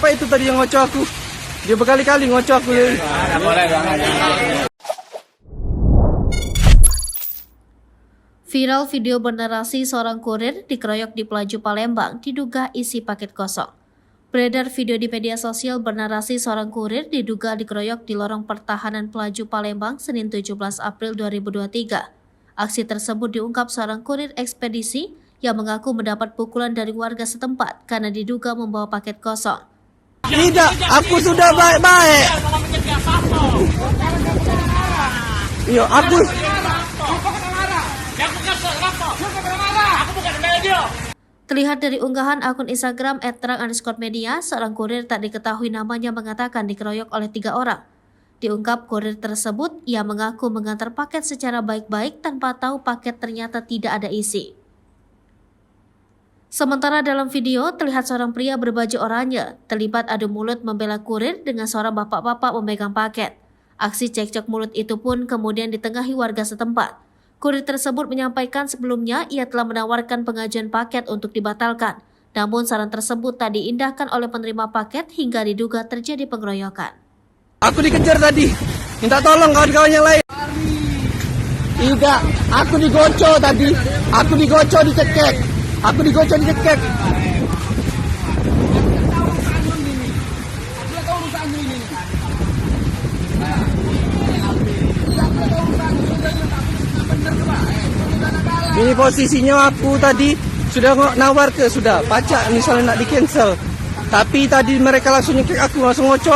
bapak itu tadi yang ngocok aku. Dia berkali-kali ngocok aku. Viral video bernarasi seorang kurir dikeroyok di Pelaju Palembang diduga isi paket kosong. Beredar video di media sosial bernarasi seorang kurir diduga dikeroyok di lorong pertahanan Pelaju Palembang Senin 17 April 2023. Aksi tersebut diungkap seorang kurir ekspedisi yang mengaku mendapat pukulan dari warga setempat karena diduga membawa paket kosong. Tidak, aku sudah baik-baik. Iya, aku. Terlihat dari unggahan akun Instagram @terang_media, seorang kurir tak diketahui namanya mengatakan dikeroyok oleh 3 orang. Diungkap kurir tersebut, ia mengaku mengantar paket secara baik-baik tanpa tahu paket ternyata tidak ada isi. Sementara dalam video, terlihat seorang pria berbaju oranye terlibat adu mulut membela kurir dengan seorang bapak-bapak memegang paket. Aksi cekcok mulut itu pun kemudian ditengahi warga setempat. Kurir tersebut menyampaikan sebelumnya ia telah menawarkan pengajuan paket untuk dibatalkan. Namun saran tersebut tak diindahkan oleh penerima paket hingga diduga terjadi pengeroyokan. Aku dikejar tadi. Minta tolong kawan-kawan yang lain. Tidak, aku digocok tadi. Aku digocok dicekek. Aku digocok dicekek. Ini posisinya aku tadi sudah nawar ke sudah pacak misalnya nak di cancel. Tapi tadi mereka langsung nyekek aku, langsung ngocok